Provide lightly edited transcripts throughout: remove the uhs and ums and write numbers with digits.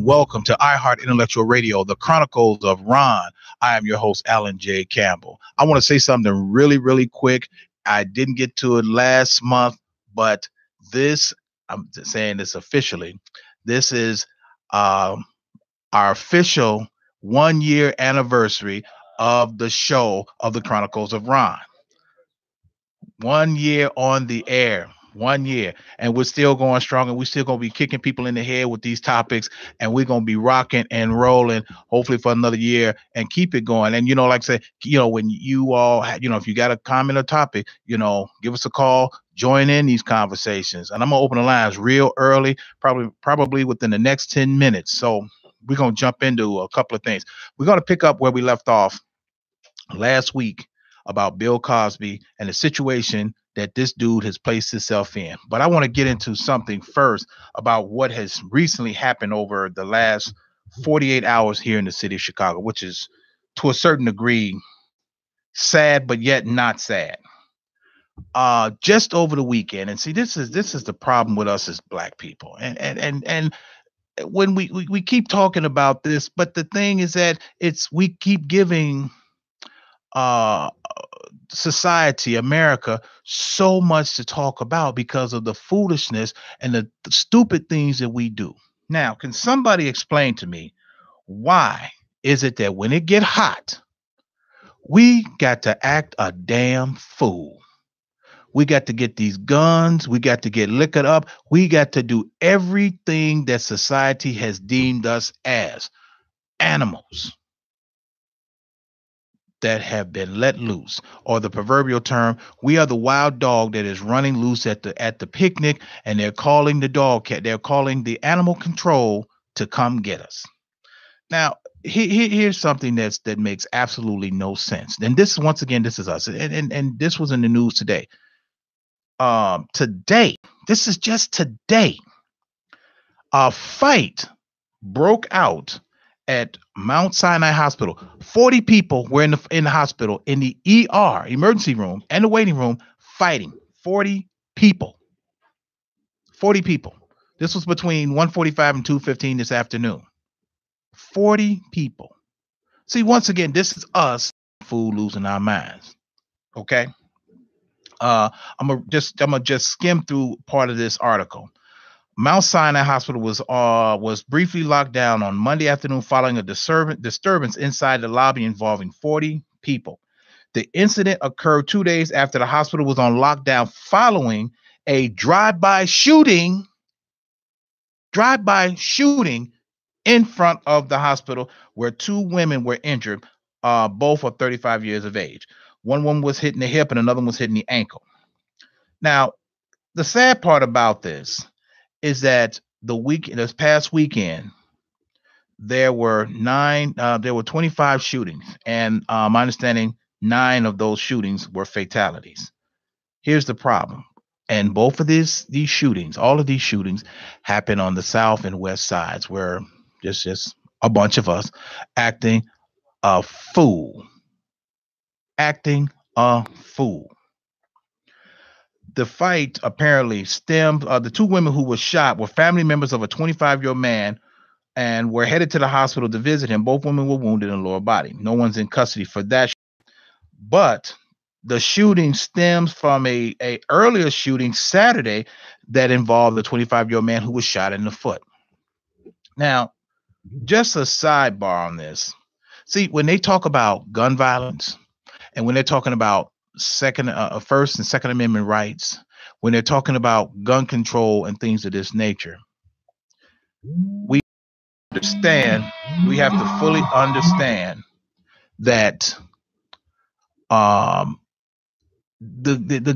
welcome to iHeart Intellectual Radio, the Chronicles of Rohn. I am your host, Alan J. Campbell. I want to say something really, really quick. I didn't get to it last month, but I'm saying this officially. This is our official 1 year anniversary of the show of the Chronicles of Rohn. 1 year on the air. 1 year, and we're still going strong, and we're still going to be kicking people in the head with these topics, and we're going to be rocking and rolling hopefully for another year and keep it going. And like I said, when you all if you got a comment or topic, give us a call, join in these conversations, and I'm gonna open the lines real early, probably within the next 10 minutes. So we're going to jump into a couple of things. We're going to pick up where we left off last week about Bill Cosby and the situation that this dude has placed himself in. But I want to get into something first about what has recently happened over the last 48 hours here in the city of Chicago, which is to a certain degree sad, but yet not sad. Just over the weekend, and see, this is the problem with us as Black people, and when we keep talking about this, but the thing is that we keep giving society, America, so much to talk about because of the foolishness and the stupid things that we do. Now, can somebody explain to me why is it that when it get hot, we got to act a damn fool? We got to get these guns. We got to get liquored up. We got to do everything that society has deemed us as animals that have been let loose, or the proverbial term, we are the wild dog that is running loose at the picnic, and they're calling they're calling the animal control to come get us. Now, here's something that makes absolutely no sense. And this, once again, this is us, and this was in the news today. Today, this is just today, a fight broke out at Mount Sinai Hospital. 40 people were in the hospital, in the ER, emergency room, and the waiting room, fighting. 40 people. 40 people. This was between 1:45 and 2:15 this afternoon. 40 people. See, once again, this is us, fool, losing our minds. Okay? I'm gonna just skim through part of this article. Mount Sinai Hospital was briefly locked down on Monday afternoon following a disturbance inside the lobby involving 40 people. The incident occurred 2 days after the hospital was on lockdown following a drive-by shooting in front of the hospital where two women were injured, both are 35 years of age. One woman was hit in the hip and another one was hit in the ankle. Now, the sad part about this is that this past weekend, there were 25 shootings, and my understanding, 9 of those shootings were fatalities. Here's the problem. And both of these shootings, all of these shootings happen on the south and west sides, where just a bunch of us acting a fool. The fight apparently stemmed. The two women who were shot were family members of a 25-year-old man and were headed to the hospital to visit him. Both women were wounded in the lower body. No one's in custody for that. But the shooting stems from a earlier shooting Saturday that involved the 25-year-old man who was shot in the foot. Now, just a sidebar on this. See, when they talk about gun violence, and when they're talking about First and Second Amendment rights, when they're talking about gun control and things of this nature, we have to fully understand that the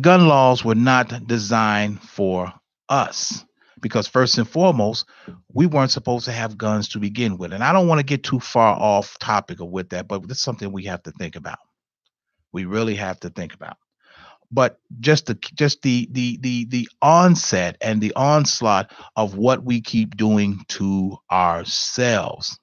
gun laws were not designed for us, because first and foremost, we weren't supposed to have guns to begin with. And I don't want to get too far off topic with that, but it's something we have to think about. We really have to think about. But just the onset and the onslaught of what we keep doing to ourselves.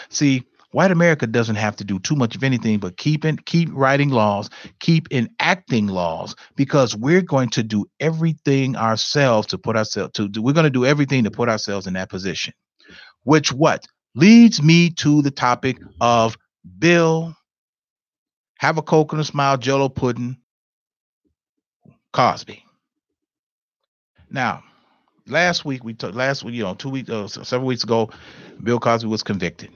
See, White America doesn't have to do too much of anything but keep writing laws, keep enacting laws, because we're going to do everything ourselves to put ourselves to do. We're going to do everything to put ourselves in that position. Which what leads me to the topic of Bill, have a Coke and a smile, Jello pudding, Cosby. Now, last week, 2 weeks, several weeks ago, Bill Cosby was convicted,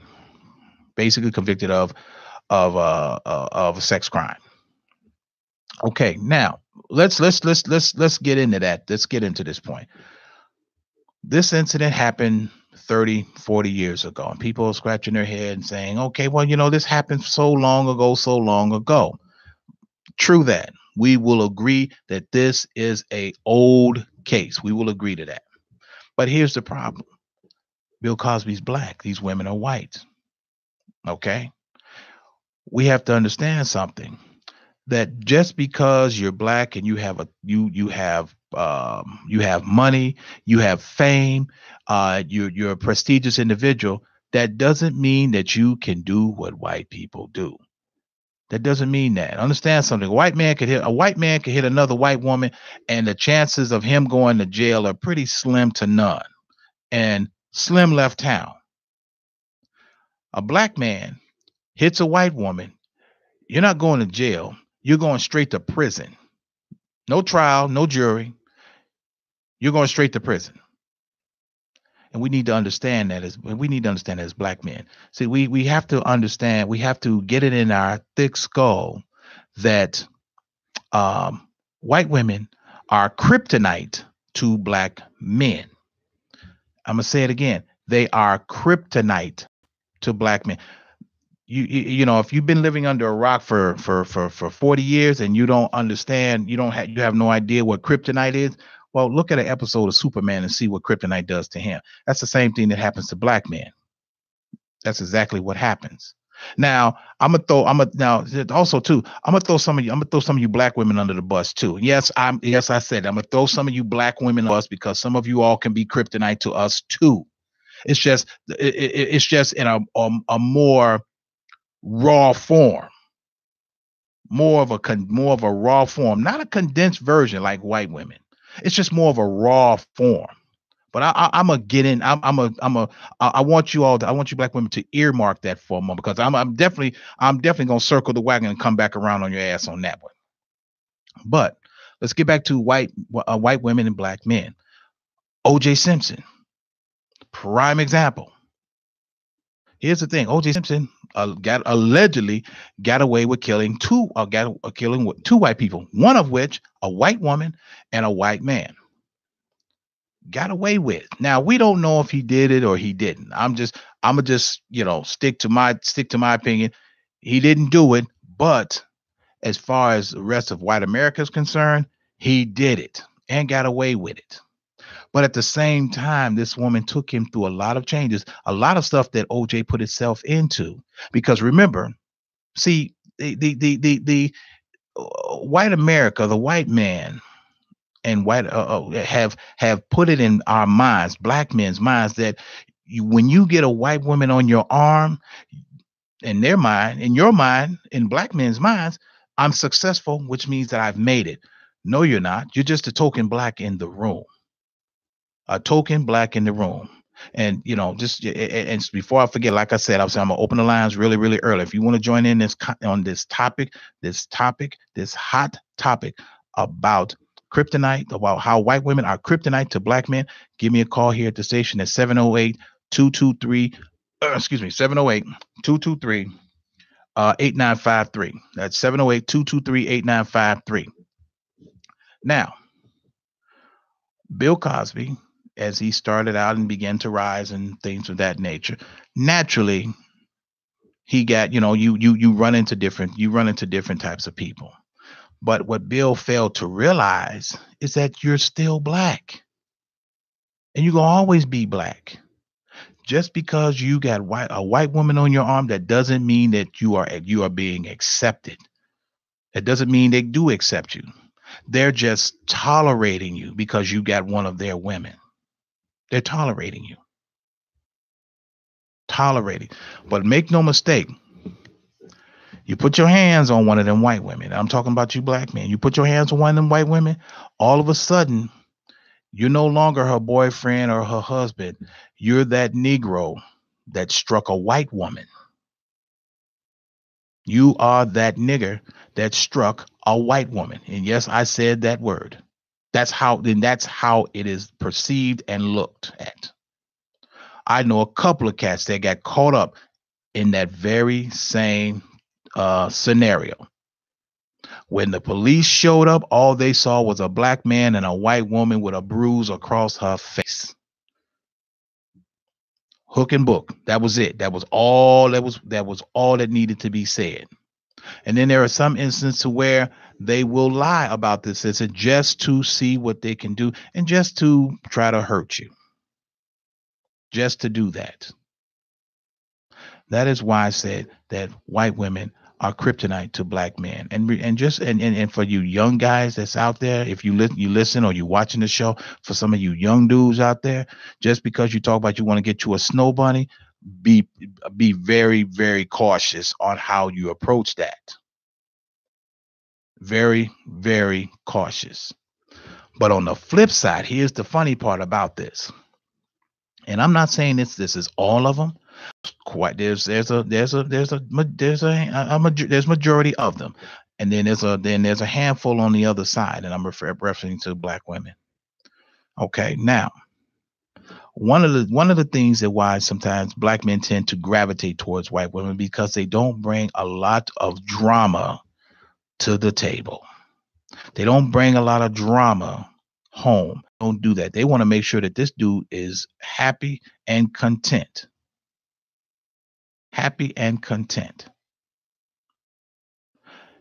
basically convicted of a sex crime. Okay, now let's get into that. Let's get into this point. This incident happened 30, 40 years ago, and people are scratching their head and saying, okay, well, this happened so long ago. True that. We will agree that this is a old case. We will agree to that. But here's the problem. Bill Cosby's black. These women are white. Okay? We have to understand something, that just because you're black and you have money, you have fame, you're a prestigious individual, that doesn't mean that you can do what white people do. That doesn't mean that. Understand something. A white man could hit another white woman, and the chances of him going to jail are pretty slim to none. And slim left town. A black man hits a white woman, you're not going to jail. You're going straight to prison. No trial, no jury. You're going straight to prison. And we need to understand that as black men. See, we have to understand, we have to get it in our thick skull that white women are kryptonite to black men. I'm going to say it again. They are kryptonite to black men. If you've been living under a rock for 40 years and you don't understand, you have no idea what kryptonite is. Well, look at an episode of Superman and see what kryptonite does to him. That's the same thing that happens to black men. That's exactly what happens. Now, I'm gonna throw some of you black women under the bus too. Yes, I said I'm gonna throw some of you black women under the bus, because some of you all can be kryptonite to us too. It's just in a more raw form, more of a raw form, not a condensed version like white women. It's just more of a raw form. But I'm gonna get in. I want you black women to earmark that for a moment, because I'm definitely gonna circle the wagon and come back around on your ass on that one. But let's get back to white women and black men. O.J. Simpson, prime example. Here's the thing: O.J. Simpson allegedly got away with killing two white people, one of which a white woman and a white man. Got away with. Now, we don't know if he did it or he didn't. I'm gonna just stick to my opinion. He didn't do it, but as far as the rest of white America is concerned, he did it and got away with it. But at the same time, this woman took him through a lot of changes, a lot of stuff that OJ put itself into. Because remember, see, the white America, the white man, and white have put it in our minds, black men's minds, that when you get a white woman on your arm, in their mind, in your mind, in black men's minds, I'm successful, which means that I've made it. No, you're not. You're just a token black in the room. A token black in the room. And and before I forget, like I said, I'm gonna open the lines really, really early. If you want to join in this hot topic about kryptonite, about how white women are kryptonite to black men, give me a call here at the station at 708-223 708-223 8953. That's 708-223-8953. Now, Bill Cosby, as he started out and began to rise and things of that nature, naturally he got, you run into different types of people. But what Bill failed to realize is that you're still black, and you're gonna always be black. Just because you got a white woman on your arm, that doesn't mean that you are being accepted. It doesn't mean they do accept you. They're just tolerating you because you got one of their women. They're tolerating you. tolerating. But make no mistake, you put your hands on one of them white women. I'm talking about you black men. You put your hands on one of them white women, all of a sudden, you're no longer her boyfriend or her husband. You're that Negro that struck a white woman. You are that nigger that struck a white woman. And yes, I said that word. That's how it is perceived and looked at. I know a couple of cats that got caught up in that very same scenario. When the police showed up, all they saw was a black man and a white woman with a bruise across her face. Hook and book. That was it. That was all that needed to be said. And then there are some instances where they will lie about this incident just to see what they can do and just to try to hurt you. Just to do that. That is why I said that white women are kryptonite to black men. And for you young guys that's out there, if you listen or you're watching the show, for some of you young dudes out there, just because you talk about you want to get you a snow bunny, be very, very cautious on how you approach that. Very, very cautious. But on the flip side, here's the funny part about this. And I'm not saying this is all of them. Quite there's majority of them, and then there's a handful on the other side, and I'm referring to black women. Okay, now one of the things that why sometimes black men tend to gravitate towards white women because they don't bring a lot of drama to the table. They don't bring a lot of drama home. Don't do that. They want to make sure that this dude is happy and content. Happy and content.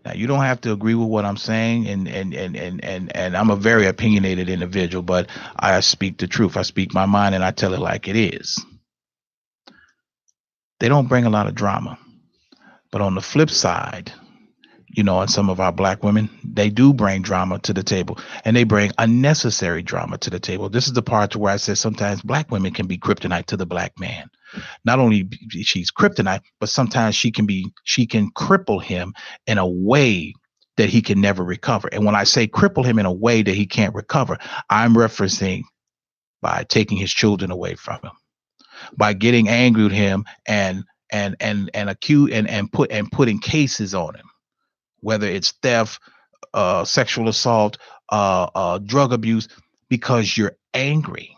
Now you don't have to agree with what I'm saying, and I'm a very opinionated individual, but I speak the truth. I speak my mind and I tell it like it is. They don't bring a lot of drama. But on the flip side, and some of our black women, they do bring drama to the table, and they bring unnecessary drama to the table. This is the part where I said sometimes black women can be kryptonite to the black man. Not only she's kryptonite, but sometimes she can cripple him in a way that he can never recover. And when I say cripple him in a way that he can't recover, I'm referencing by taking his children away from him, by getting angry with him and putting cases on him, whether it's theft, sexual assault, drug abuse, because you're angry.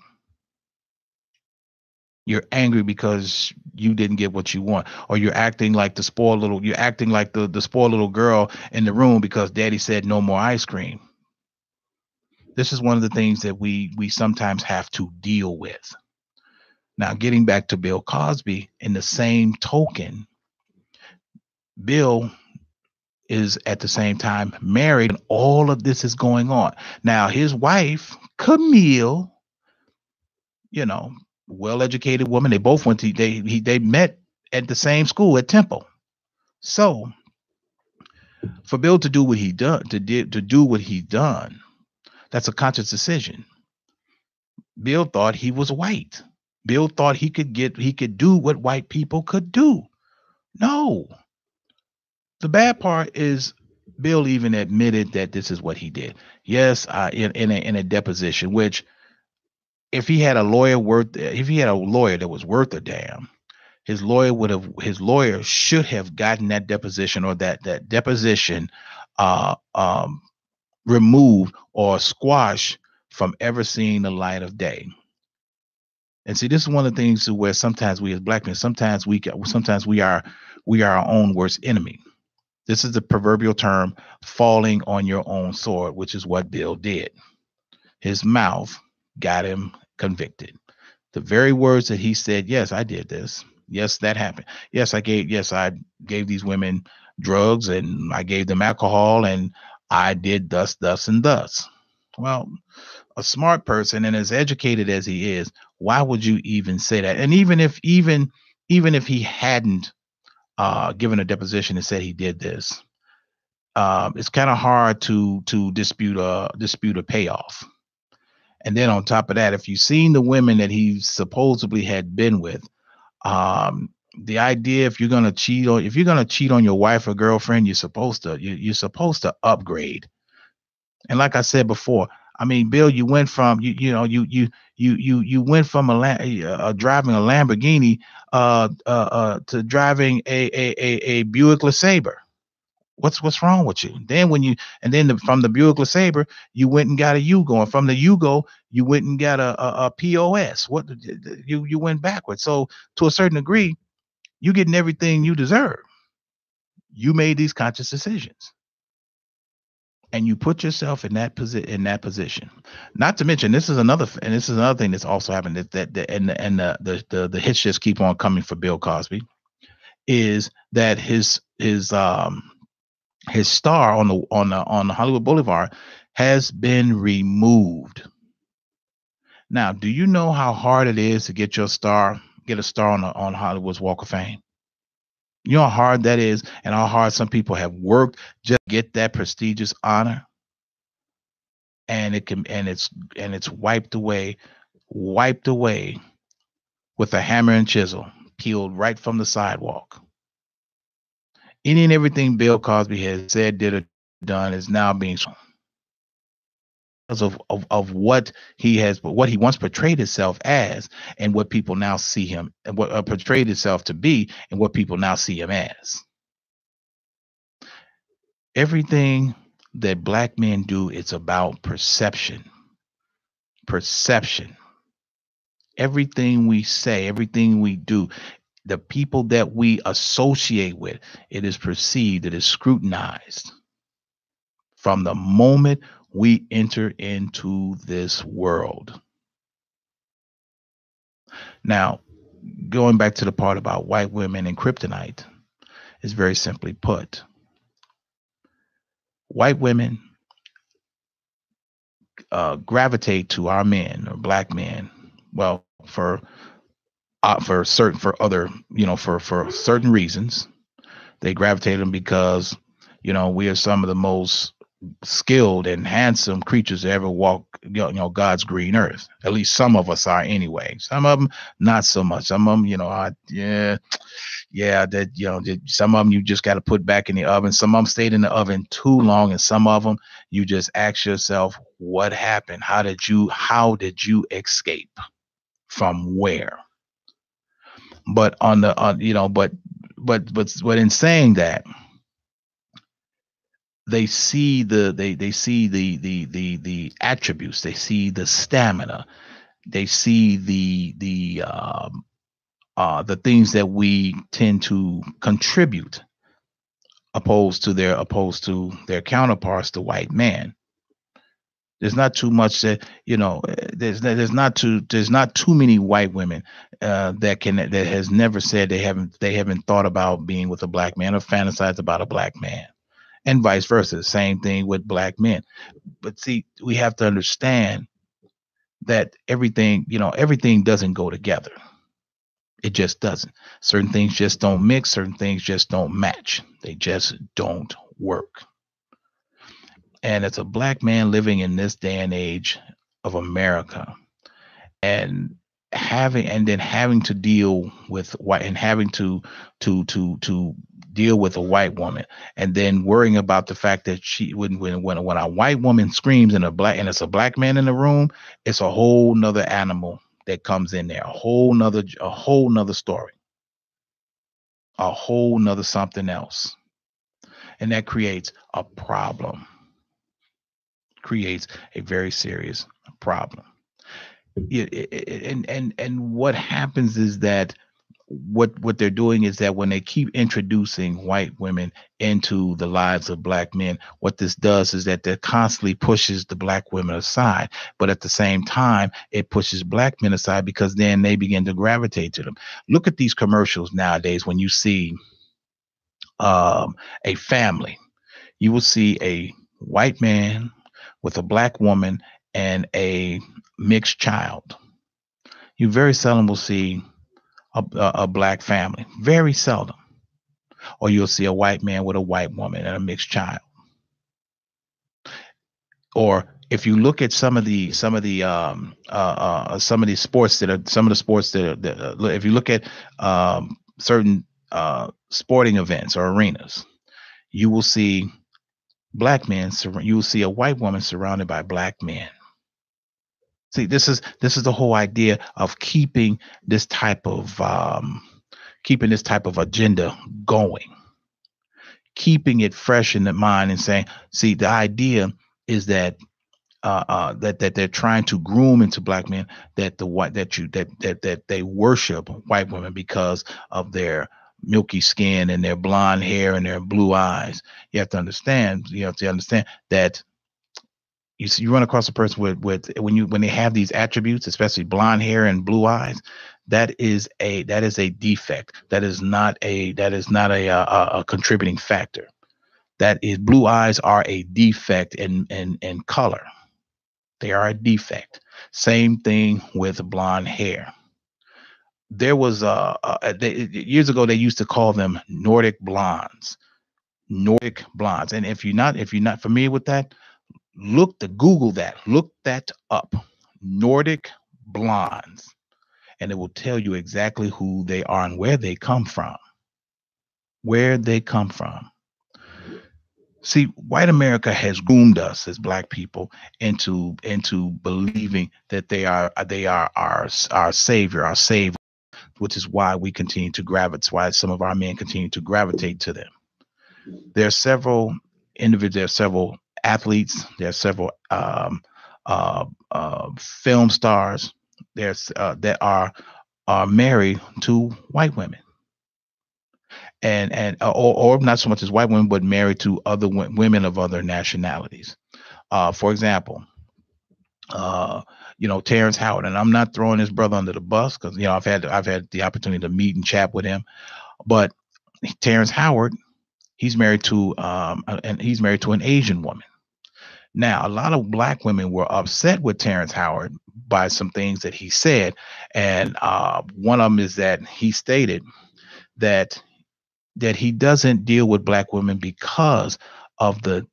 You're angry because you didn't get what you want, or you're acting like the spoiled little girl in the room because daddy said no more ice cream. This is one of the things that we sometimes have to deal with. Now, getting back to Bill Cosby, in the same token, Bill is at the same time married, and all of this is going on. Now, his wife, Camille, well-educated woman. They both went to they met at the same school at Temple. So for Bill to do what he done, that's a conscious decision. Bill thought he was white. Bill thought he could do what white people could do. No. The bad part is Bill even admitted that this is what he did. Yes, in a deposition, which if he had a lawyer that was worth a damn, his lawyer should have gotten that deposition or that deposition removed or squashed from ever seeing the light of day. And see, this is one of the things where sometimes we as black men, sometimes we are our own worst enemy. This is the proverbial term, falling on your own sword, which is what Bill did. His mouth got him convicted. The very words that he said, yes, I did this. Yes, that happened. Yes, I gave these women drugs and I gave them alcohol and I did thus, and thus. Well, a smart person and as educated as he is, why would you even say that? And even if he hadn't given a deposition and said he did this, it's kind of hard to dispute a payoff. And then on top of that, if you've seen the women that he supposedly had been with, The idea, if you're gonna cheat on your wife or girlfriend, you're supposed to upgrade. And like I said before, I mean, Bill, you went from you went from driving a Lamborghini to driving a Buick LeSabre. What's wrong with you? Then from the Buick LeSabre, you went and got a Yugo, and from the Yugo, you went and got a POS. You went backwards. So to a certain degree, you getting everything you deserve. You made these conscious decisions, and you put yourself in that position. Not to mention, this is another thing that's also happened, the hits just keep on coming for Bill Cosby, is that his star on the Hollywood Boulevard has been removed. Now, do you know how hard it is to get a star on Hollywood's Walk of Fame? You know how hard that is, and how hard some people have worked just to get that prestigious honor, and it's wiped away with a hammer and chisel, peeled right from the sidewalk. Any and everything Bill Cosby has said, did, or done is now being because of what he once portrayed himself as, and what people now see him, and what portrayed himself to be, and what people now see him as. Everything that black men do, it's about perception. Perception. Everything we say, everything we do, the people that we associate with, it is perceived, it is scrutinized from the moment we enter into this world. Now, going back to the part about white women and kryptonite, is very simply put. White women gravitate to our men, or black men. Well, for certain reasons, they gravitate them because we are some of the most skilled and handsome creatures to ever walk God's green earth. At least some of us are, anyway. Some of them not so much. Some of them, some of them you just got to put back in the oven. Some of them stayed in the oven too long, and some of them you just ask yourself, what happened? How did you escape? From where? But but in saying that, they see the attributes, they see the stamina, they see the things that we tend to contribute, opposed to their counterparts, the white man. There's not too much that there's not too many white women that has never said they haven't thought about being with a black man or fantasized about a black man, and vice versa. The same thing with black men. But see, we have to understand that everything doesn't go together. It just doesn't. Certain things just don't mix. Certain things just don't match. They just don't work. And as a black man living in this day and age of America, and having to deal with white, and having to deal with a white woman, and then worrying about the fact that when a white woman screams and it's a black man in the room, it's a whole nother animal that comes in there, a whole nother story, a whole nother something else, and that creates a problem. Creates a very serious problem. And what happens is that what they're doing is that when they keep introducing white women into the lives of black men, what this does is that that constantly pushes the black women aside. But at the same time, it pushes black men aside, because then they begin to gravitate to them. Look at these commercials nowadays. When you see a family, you will see a white man with a black woman and a mixed child. You very seldom will see a black family, very seldom. Or you'll see a white man with a white woman and a mixed child. or if you look at some of the sports that are some of the sports if you look at certain sporting events or arenas, you will see you will see a white woman surrounded by black men. See, this is the whole idea of keeping this type of agenda going, keeping it fresh in the mind, and saying, see, the idea is that that they're trying to groom into black men, that the white that they worship white women because of their milky skin and their blonde hair and their blue eyes. You have to understand that you run across a person with when they have these attributes, especially blonde hair and blue eyes. That is a defect. That is not a contributing factor. That is, blue eyes are a defect in color. They are a defect. Same thing with blonde hair. There was years ago they used to call them Nordic blondes. Nordic blondes. And if you're not familiar with that, Google that. Look that up. Nordic blondes. And it will tell you exactly who they are and where they come from. Where they come from. See, white America has groomed us as black people into believing that they are our savior, our savior, which is why we continue to gravitate. Why some of our men continue to gravitate to them. There are several individuals. There are several athletes. There are several film stars. That are married to white women. Or not so much as white women, but married to other women of other nationalities. For example, Terrence Howard, and I'm not throwing his brother under the bus because I've had the opportunity to meet and chat with him, but Terrence Howard, he's married to an Asian woman. Now, a lot of black women were upset with Terrence Howard by some things that he said, and one of them is that he stated that he doesn't deal with black women because of the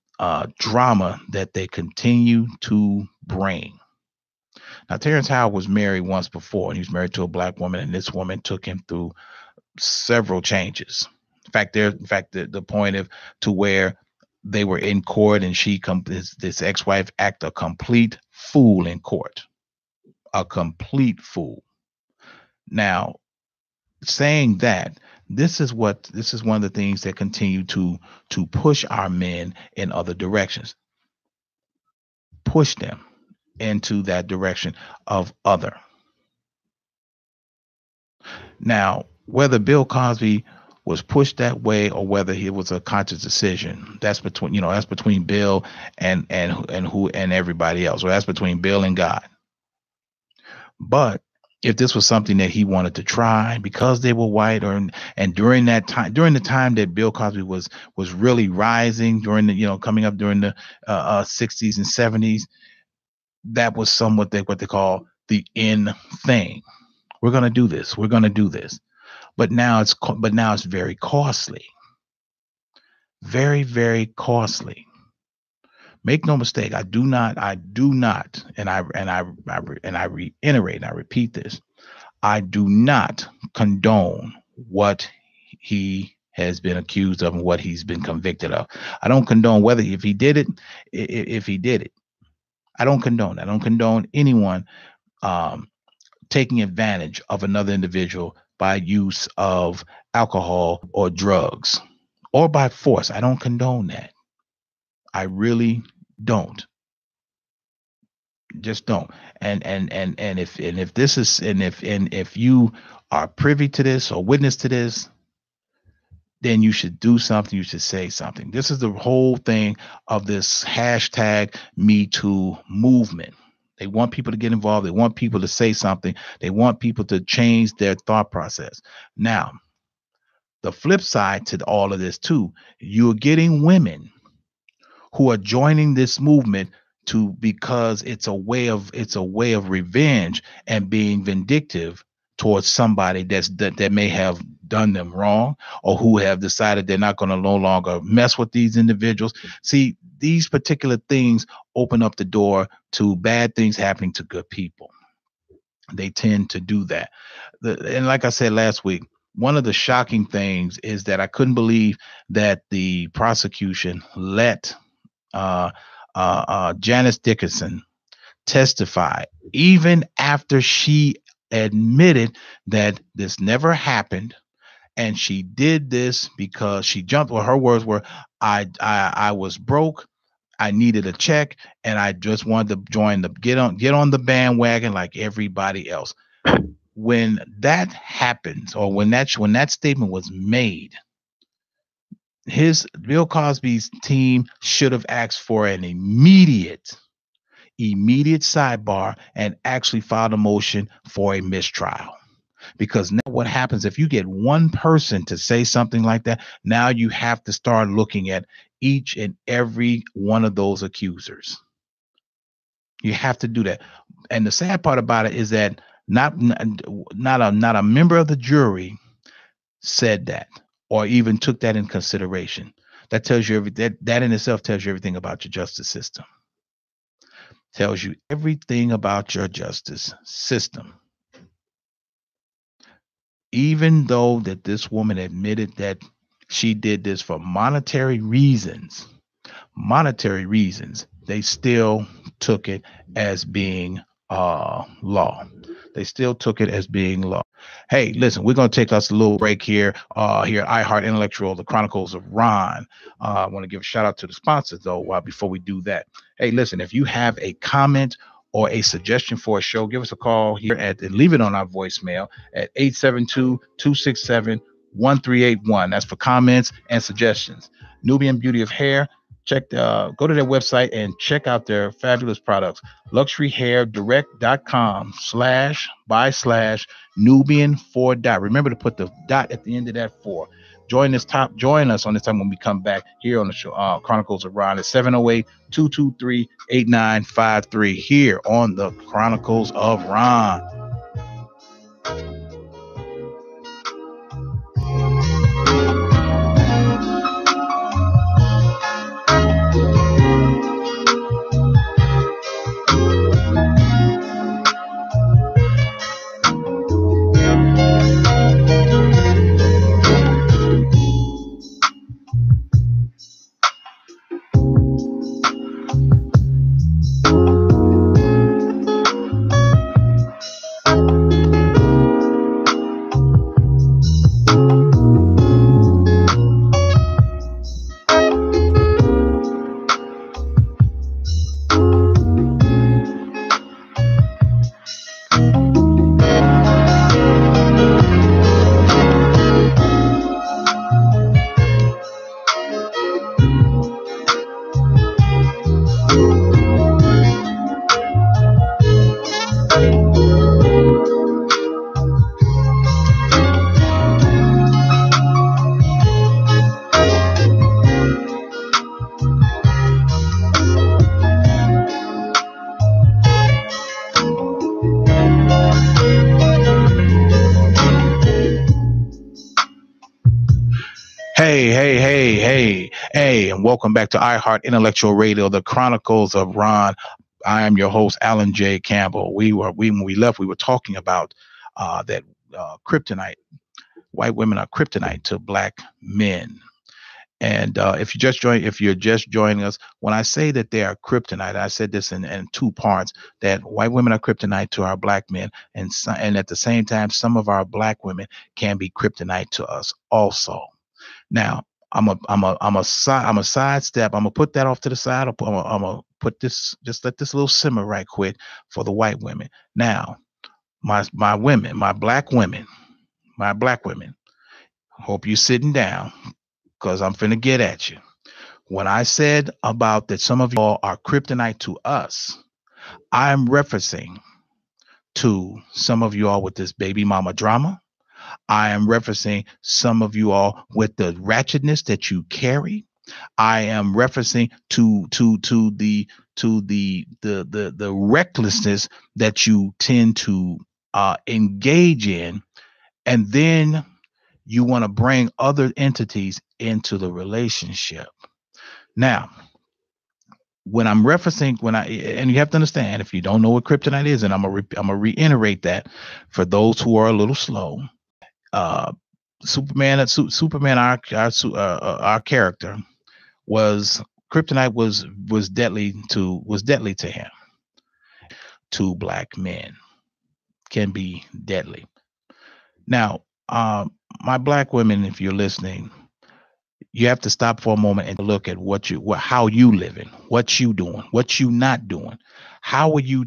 drama that they continue to bring. Now, Terrence Howard was married once before, and he was married to a black woman, and this woman took him through several changes. In fact, the point of to where they were in court, and this ex-wife act a complete fool in court, a complete fool. Now, saying that, this is one of the things that continue to push our men in other directions, push them into that direction of other. Now, whether Bill Cosby was pushed that way or whether it was a conscious decision, that's between Bill and everybody else, or that's between Bill and God. But if this was something that he wanted to try because they were white, and during the time that Bill Cosby was really rising, coming up during the 60s and 70s, that was somewhat what they call the in thing. We're going to do this. We're going to do this. But now it's very costly. Very, very costly. Make no mistake, I do not, and I reiterate, and I repeat this, I do not condone what he has been accused of and what he's been convicted of. I don't condone if he did it. I don't condone that. I don't condone anyone taking advantage of another individual by use of alcohol or drugs or by force. I don't condone that. I really don't. Just don't. And if you are privy to this or witness to this, then you should do something. You should say something. This is the whole thing of this hashtag Me Too movement. They want people to get involved. They want people to say something. They want people to change their thought process. Now, the flip side to all of this too, you're getting women who are joining this movement because it's a way of revenge and being vindictive towards somebody that may have done them wrong, or who have decided they're not going to no longer mess with these individuals. See, these particular things open up the door to bad things happening to good people. They tend to do that. And like I said last week, one of the shocking things is that I couldn't believe that the prosecution let Janice Dickinson testify, even after she admitted that this never happened. And she did this because she jumped. Well, her words were, I was broke. I needed a check, and I just wanted to get on the bandwagon like everybody else. When that happens, or when that statement was made, Bill Cosby's team should have asked for an immediate sidebar and actually filed a motion for a mistrial. Because now what happens if you get one person to say something like that? Now you have to start looking at each and every one of those accusers. You have to do that. And the sad part about it is that not a member of the jury said that or even took that in consideration. That tells you that in itself tells you everything about your justice system. Tells you everything about your justice system. Even though that this woman admitted that she did this for monetary reasons, they still took it as being law. They still took it as being law. Hey, listen, we're going to take us a little break here at iHeart Intellectual, the Chronicles of Rohn. I want to give a shout out to the sponsors, though, before we do that. Hey, listen, if you have a comment or a suggestion for a show, give us a call here and leave it on our voicemail at 872-267-1381. That's for comments and suggestions. Nubian Beauty of Hair. Go to their website and check out their fabulous products. luxuryhairdirect.com/buy/Nubian4. Remember to put the dot at the end of that 4. Join us on this time when we come back here on the show, Chronicles of Rohn at 708-223-8953 here on the Chronicles of Rohn. Hey, and welcome back to iHeart Intellectual Radio, the Chronicles of Rohn. I am your host, Alan J. Campbell. When we left, we were talking about that kryptonite. White women are kryptonite to black men. And if you're just joining us, when I say that they are kryptonite, I said this in two parts, that white women are kryptonite to our black men, and at the same time, some of our black women can be kryptonite to us also. Now, I'm a sidestep. I'm gonna put that off to the side. I'm gonna put this, just let this little simmer right quick for the white women. Now, my black women, hope you're sitting down, because I'm finna get at you. When I said about that some of y'all are kryptonite to us, I'm referencing to some of you all with this baby mama drama. I am referencing some of you all with the ratchetness that you carry. I am referencing to the recklessness that you tend to engage in, and then you want to bring other entities into the relationship. Now, when I'm referencing, and you have to understand, if you don't know what kryptonite is, and I'm gonna reiterate that for those who are a little slow. Superman, our character, was kryptonite was deadly to him. To black men can be deadly. Now, my black women, if you're listening, you have to stop for a moment and look at how you living, what you doing, what you not doing. How are you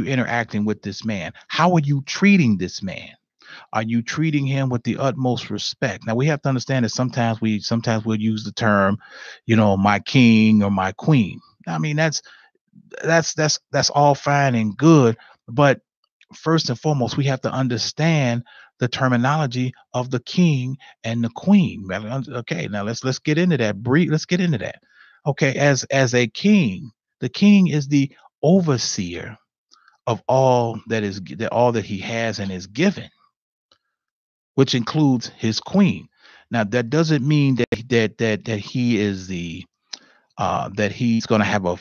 interacting with this man? How are you treating this man? Are you treating him with the utmost respect? Now we have to understand that sometimes we'll use the term, my king or my queen. I mean, that's all fine and good, but first and foremost, we have to understand the terminology of the king and the queen. Okay, now let's get into that. Let's get into that. Okay, as a king, the king is the overseer of all that he has and is given, which includes his queen. Now that doesn't mean that he is that he's going to have a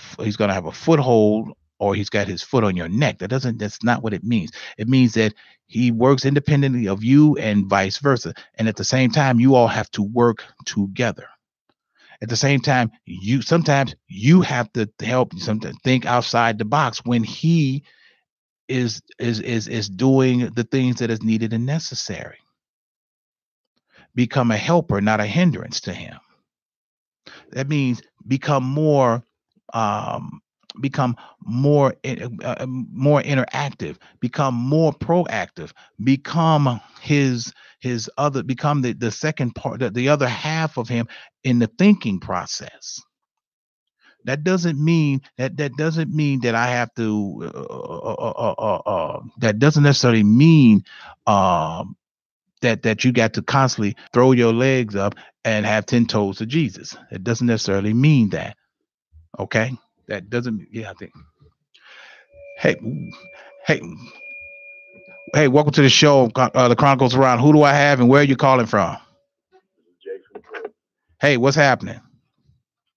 foothold, or he's got his foot on your neck. That's not what it means. It means that he works independently of you and vice versa. And at the same time, you all have to work together. At the same time, sometimes you have to help sometimes think outside the box when he is doing the things that is needed and necessary. Become a helper, not a hindrance to him. That means become more more interactive, become more proactive, become become the second part, the other half of him in the thinking process. That doesn't mean that I have to that doesn't necessarily mean that you got to constantly throw your legs up and have 10 toes to Jesus. It doesn't necessarily mean that. Okay? That doesn't, I think. Hey, hey, hey, welcome to the show, the Chronicles of Rohn. Who do I have and where are you calling from? Hey, what's happening?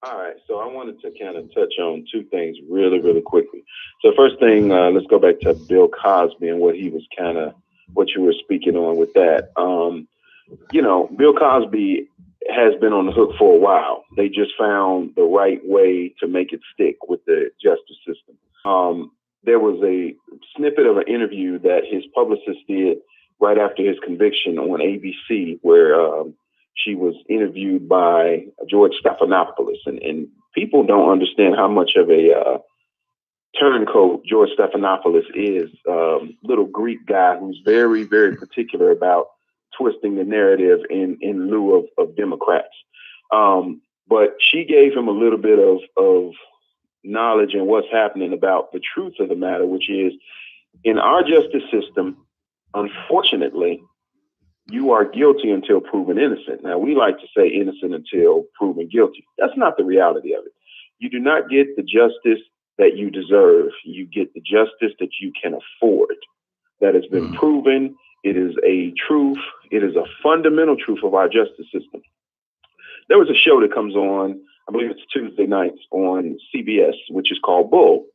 All right, so I wanted to kind of touch on two things really, really quickly. So first thing, let's go back to Bill Cosby and what you were speaking on with that. Bill Cosby has been on the hook for a while. They just found the right way to make it stick with the justice system. There was a snippet of an interview that his publicist did right after his conviction on ABC, where she was interviewed by George Stephanopoulos. And people don't understand how much of a turncoat George Stephanopoulos is. Little Greek guy who's very, very particular about twisting the narrative in lieu of Democrats. But she gave him a little bit of knowledge and what's happening about the truth of the matter, which is in our justice system, unfortunately, you are guilty until proven innocent. Now, we like to say innocent until proven guilty. That's not the reality of it. You do not get the justice that you deserve. You get the justice that you can afford. That has been proven. It is a truth. It is a fundamental truth of our justice system. There was a show that comes on, I believe it's Tuesday nights on CBS, which is called Bull.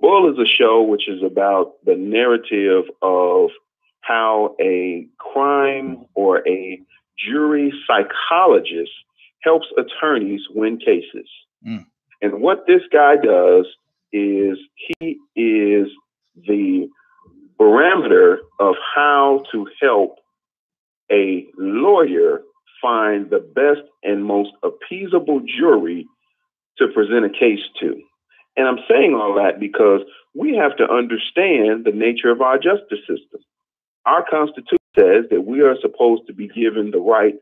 Bull is a show which is about the narrative of how a crime or a jury psychologist helps attorneys win cases. And what this guy does is he is the parameter of how to help a lawyer find the best and most appeasable jury to present a case to. And I'm saying all that because we have to understand the nature of our justice system. Our Constitution says that we are supposed to be given the right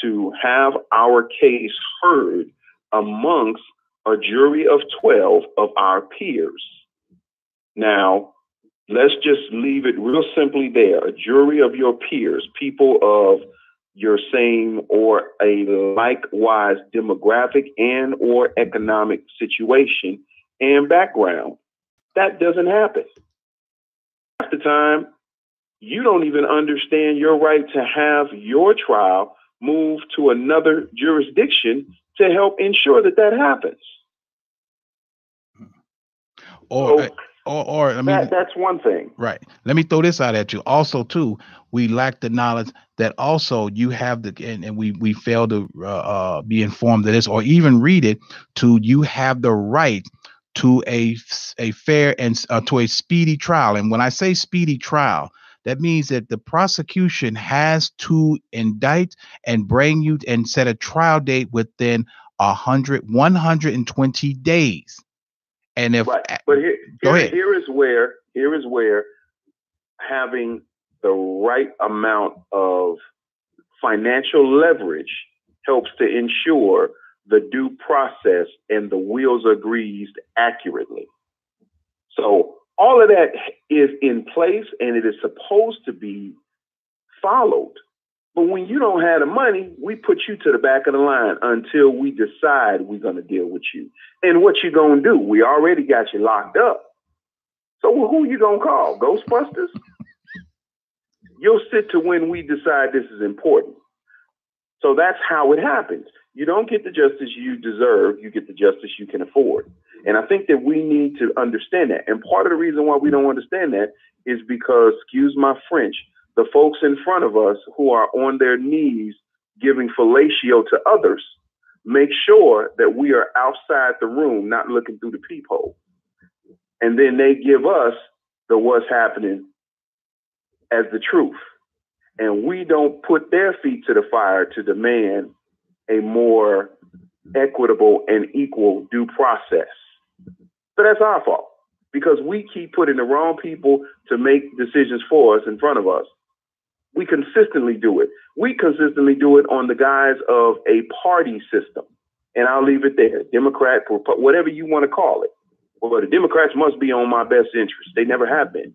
to have our case heard amongst a jury of 12 of our peers. Now, let's just leave it real simply there. A jury of your peers, people of your same or a likewise demographic and or economic situation and background. That doesn't happen. Half the time, you don't even understand your right to have your trial moved to another jurisdiction to help ensure that that happens. Or I mean, that's one thing. Right. Let me throw this out at you. Also, too, we lack the knowledge that also you have and we fail to be informed of this or even read it. You have the right to a fair and to a speedy trial. And when I say speedy trial, that means that the prosecution has to indict and bring you and set a trial date within 120 days. And if right. But here is where having the right amount of financial leverage helps to ensure the due process and the wheels are greased accurately. So all of that is in place and it is supposed to be followed. But when you don't have the money, we put you to the back of the line until we decide we're going to deal with you. And what you going to do? We already got you locked up. So who you going to call? Ghostbusters? You'll sit to when we decide this is important. So that's how it happens. You don't get the justice you deserve. You get the justice you can afford. And I think that we need to understand that. And part of the reason why we don't understand that is because, excuse my French, the folks in front of us who are on their knees giving fellatio to others make sure that we are outside the room, not looking through the peephole. And then they give us the what's happening as the truth. And we don't put their feet to the fire to demand a more equitable and equal due process. So that's our fault because we keep putting the wrong people to make decisions for us in front of us. We consistently do it. We consistently do it on the guise of a party system. And I'll leave it there. Democrat, whatever you want to call it. Well, the Democrats must be on my best interest. They never have been.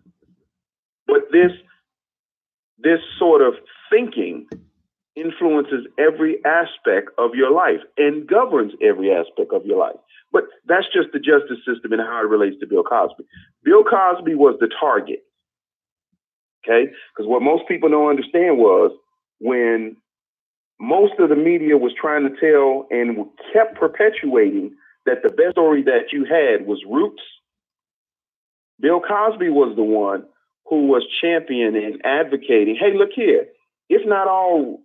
But this sort of thinking influences every aspect of your life and governs every aspect of your life. But that's just the justice system and how it relates to Bill Cosby. Bill Cosby was the target. Okay? Because what most people don't understand was when most of the media was trying to tell and kept perpetuating that the best story that you had was Roots, Bill Cosby was the one who was championing and advocating, hey, look here, it's not all,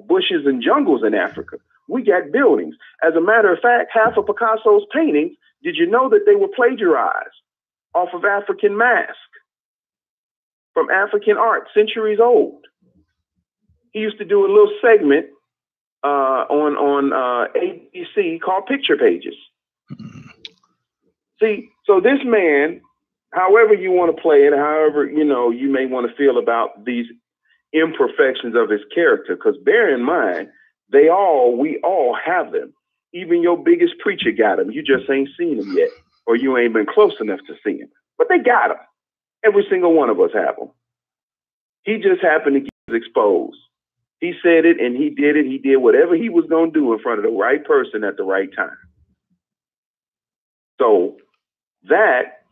bushes and jungles in Africa. We got buildings. As a matter of fact, half of Picasso's paintings, did you know that they were plagiarized off of African masks from African art, centuries old? He used to do a little segment on ABC called Picture Pages. See, so this man, however you want to play it, however, you may want to feel about these imperfections of his character, because bear in mind, we all have them. Even your biggest preacher got them. You just ain't seen them yet, or you ain't been close enough to see them. But they got them. Every single one of us have them. He just happened to get exposed. He said it and he did it. He did whatever he was going to do in front of the right person at the right time. So that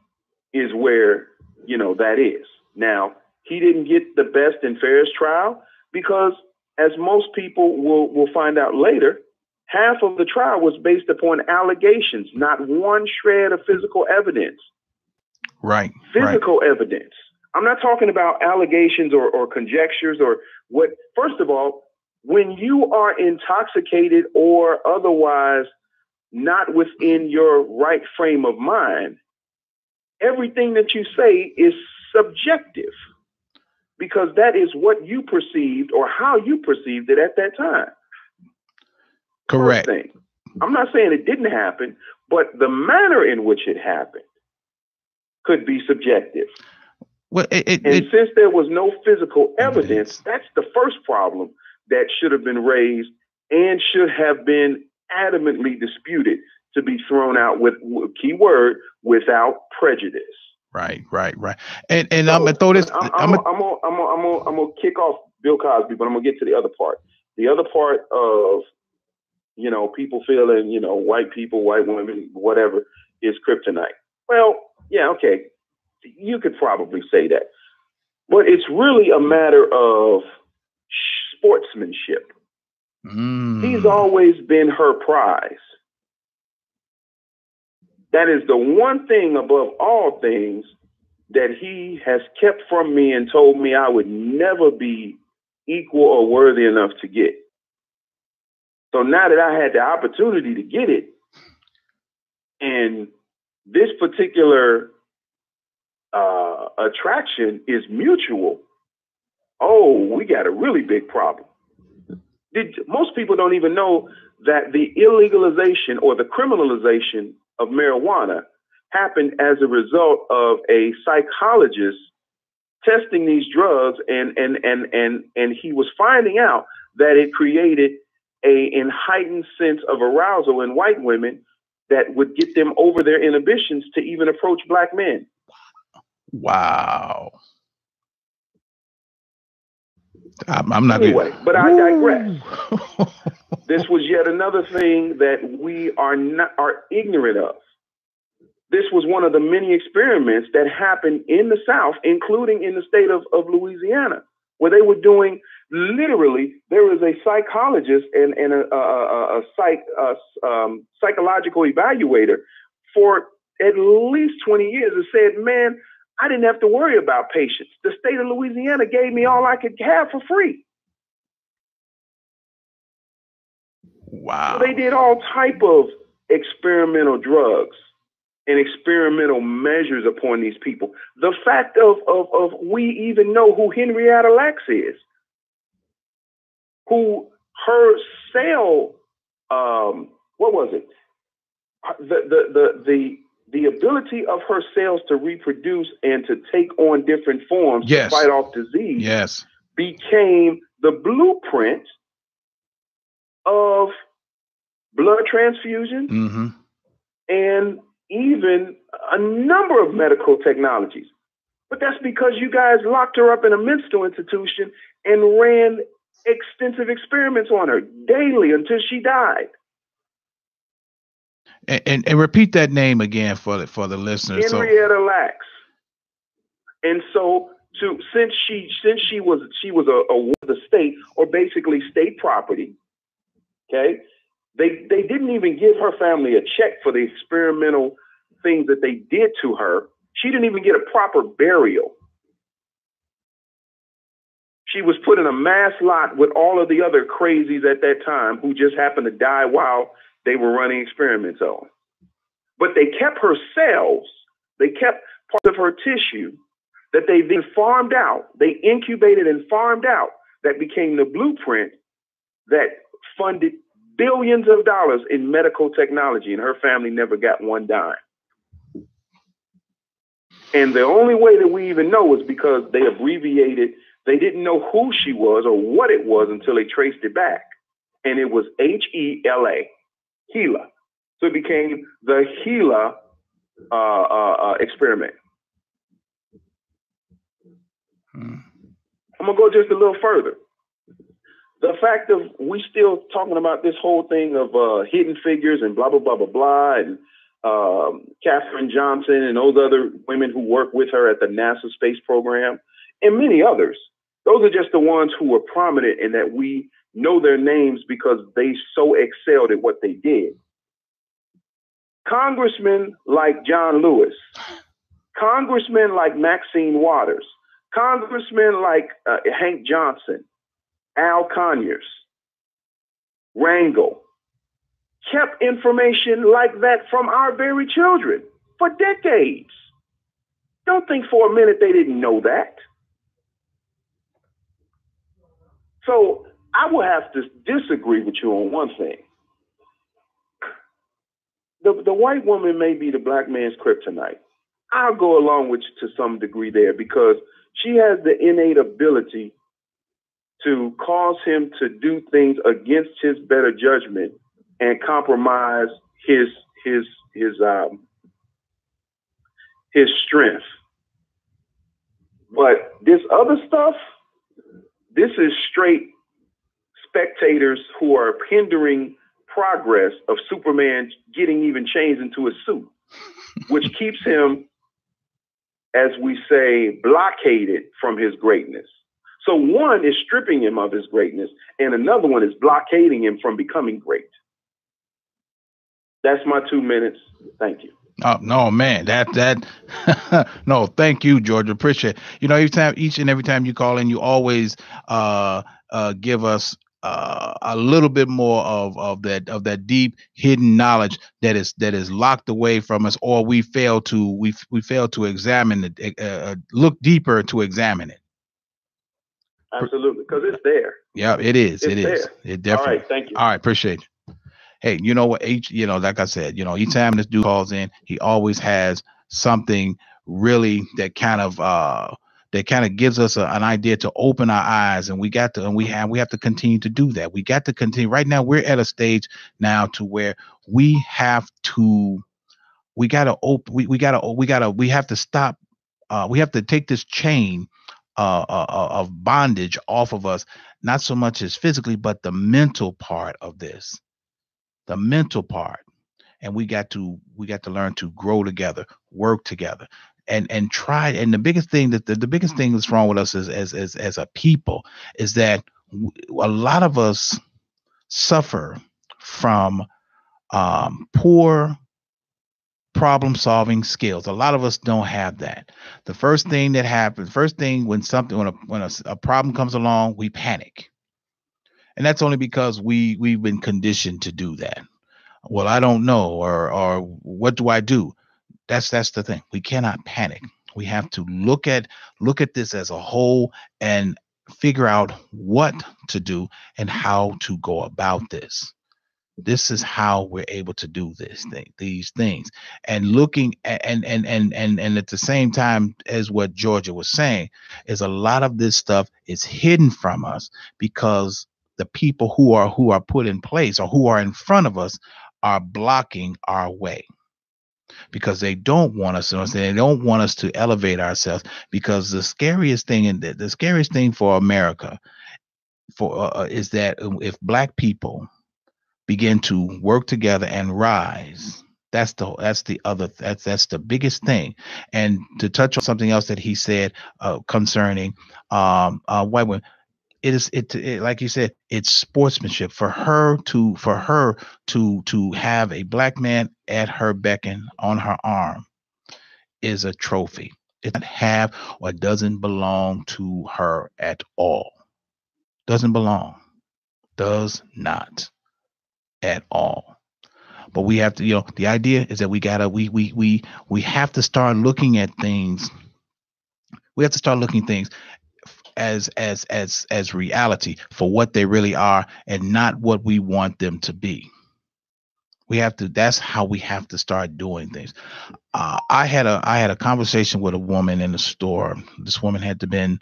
is where, that is. Now, he didn't get the best and fairest trial because, as most people will find out later, half of the trial was based upon allegations, not one shred of physical evidence. Right. Physical evidence. I'm not talking about allegations or conjectures or what. First of all, when you are intoxicated or otherwise not within your right frame of mind, everything that you say is subjective because that is what you perceived or how you perceived it at that time. Correct. First thing. I'm not saying it didn't happen, but the manner in which it happened could be subjective. Well, since there was no physical evidence, that's the first problem that should have been raised and should have been adamantly disputed to be thrown out with keyword without prejudice. Right. And so, I'm gonna throw this. I'm gonna kick off Bill Cosby, but I'm gonna get to the other part. The other part of people feeling white people, white women, whatever is kryptonite. Well, yeah, okay. You could probably say that. But it's really a matter of sportsmanship. He's always been her prize. That is the one thing above all things that he has kept from me and told me I would never be equal or worthy enough to get. So now that I had the opportunity to get it, and this particular attraction is mutual, oh, we got a really big problem. Most people don't even know that the illegalization or the criminalization of marijuana happened as a result of a psychologist testing these drugs, and he was finding out that it created a heightened sense of arousal in white women that would get them over their inhibitions to even approach black men. Wow. I'm not anyway, but I digress. This was yet another thing that we are ignorant of. This was one of the many experiments that happened in the South, including in the state of Louisiana, where they were doing literally. There was a psychologist and a psychological evaluator for at least 20 years that said, man, I didn't have to worry about patients. The state of Louisiana gave me all I could have for free. Wow. So they did all type of experimental drugs and experimental measures upon these people. The fact of we even know who Henrietta Lacks is, who her cell, what was it? The ability of her cells to reproduce and to take on different forms to fight off disease became the blueprint of blood transfusion and even a number of medical technologies. But that's because you guys locked her up in a mental institution and ran extensive experiments on her daily until she died. And repeat that name again for the listeners. Henrietta Lacks. And so since she was the state, or basically state property, okay, they didn't even give her family a check for the experimental things that they did to her. She didn't even get a proper burial. She was put in a mass lot with all of the other crazies at that time who just happened to die while they were running experiments on. But they kept her cells, they kept part of her tissue that they then farmed out. They incubated and farmed out. That became the blueprint that funded billions of dollars in medical technology, and her family never got one dime. And the only way that we even know is because they abbreviated. They didn't know who she was or what it was until they traced it back. And it was HELA, HeLa. So it became the HeLa experiment. I'm going to go just a little further. The fact of we still talking about this whole thing of hidden figures and blah, blah, blah, blah, blah, and Katherine Johnson and those other women who work with her at the NASA space program and many others. Those are just the ones who were prominent and that we know their names because they so excelled at what they did. Congressmen like John Lewis, congressmen like Maxine Waters, congressmen like Hank Johnson, Al Conyers, Rangel, kept information like that from our very children for decades. Don't think for a minute they didn't know that. So I will have to disagree with you on one thing. The white woman may be the black man's kryptonite. I'll go along with you to some degree there because she has the innate ability to cause him to do things against his better judgment and compromise his strength. But this other stuff, this is straight spectators who are hindering progress of Superman getting even changed into a suit, which keeps him as we say, blockaded from his greatness. So one is stripping him of his greatness, and another one is blockading him from becoming great. That's my 2 minutes. Thank you. Oh no, man, that no, thank you, George. Appreciate it. Each and every time you call in, you always give us a little bit more of that deep hidden knowledge that is locked away from us, or we fail to examine it, look deeper to examine it. Absolutely, because it's there. Yeah, it is. It's It is. there. It definitely. All right, thank you. All right, appreciate you. Hey, you know what? Like I said, each time this dude calls in, he always has something really that kind of gives us an idea to open our eyes, and we have to continue to do that. We got to continue. Right now, we're at a stage now to where we have to we gotta open we have to stop. We have to take this chain of bondage off of us, not so much as physically, but the mental part of this, the mental part. And we got to learn to grow together, work together, and try. And the biggest thing the biggest thing that's wrong with us as a people is that a lot of us suffer from poor problem solving skills. A lot of us don't have that. The first thing that happens, first thing when a problem comes along, we panic. And that's only because we've been conditioned to do that. Well, I don't know, or what do I do? That's the thing. We cannot panic. We have to look at this as a whole and figure out what to do and how to go about this. This is how we're able to do these things. And looking and at the same time as what Georgia was saying, is a lot of this stuff is hidden from us because the people who are put in place or who are in front of us are blocking our way, because they don't want us to. They don't want us to elevate ourselves, because the scariest thing for America is that if black people begin to work together and rise. That's the biggest thing. And to touch on something else that he said concerning white women, like you said, it's sportsmanship for her to have a black man at her beckon on her arm is a trophy. It doesn't have or doesn't belong to her at all. Doesn't belong. Does not at all. But we have to, the idea is that we have to start looking at things. We have to start looking things as reality for what they really are, and not what we want them to be. That's how we have to start doing things. I had a conversation with a woman in the store. This woman had to been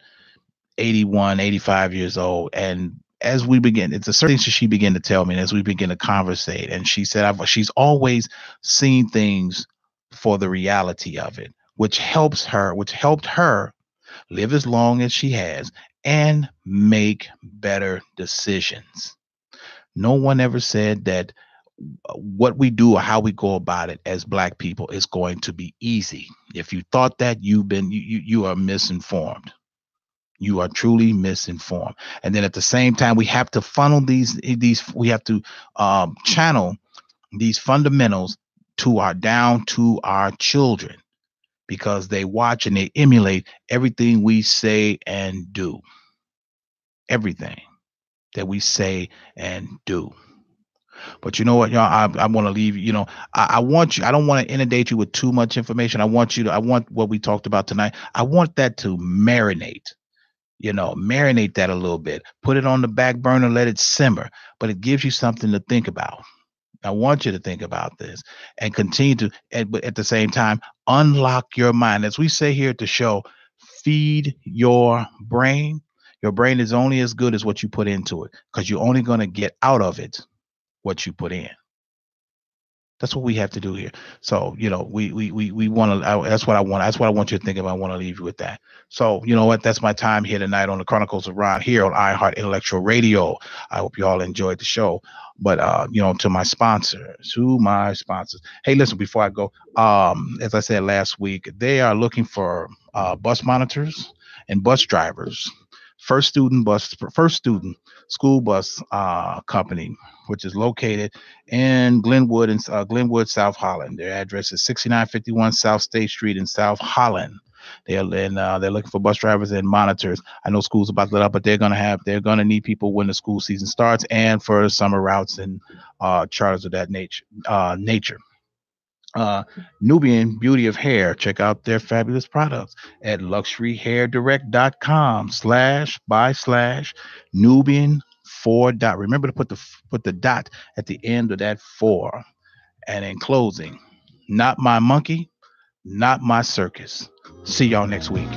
81, 85 years old. And as we begin, it's a certain things that she began to tell me, and as we begin to conversate, and she said she's always seen things for the reality of it, which helped her live as long as she has and make better decisions. No one ever said that what we do or how we go about it as black people is going to be easy. If you thought that, you are misinformed. You are truly misinformed. And then at the same time, we have to funnel we have to channel these fundamentals down to our children, because they watch and they emulate everything we say and do. Everything that we say and do. But you know what, y'all, I want to leave, I want you, I don't want to inundate you with too much information. I want what we talked about tonight. I want that to marinate. Marinate that a little bit, put it on the back burner, let it simmer, but it gives you something to think about. I want you to think about this and continue to, but at the same time, unlock your mind. As we say here at the show, feed your brain. Your brain is only as good as what you put into it, because you're only going to get out of it what you put in. That's what we have to do here. So, we want to, that's what I want. That's what I want you to think of. I want to leave you with that. So, you know what? That's my time here tonight on the Chronicles of Ron here on iHeart Intellectual Radio. I hope you all enjoyed the show. But, to my sponsors. Hey, listen, before I go, as I said last week, they are looking for bus monitors and bus drivers. First student school bus company, which is located in Glenwood, South Holland. Their address is 6951 South State Street in South Holland. They're looking for bus drivers and monitors. I know school's about to let up, but they're gonna need people when the school season starts and for summer routes and charters of that nature. uh, Nubian Beauty of Hair. Check out their fabulous products at luxuryhairdirect.com/by/Nubian 4 dot. Remember to put the dot at the end of that 4. And in closing, not my monkey, not my circus. See y'all next week.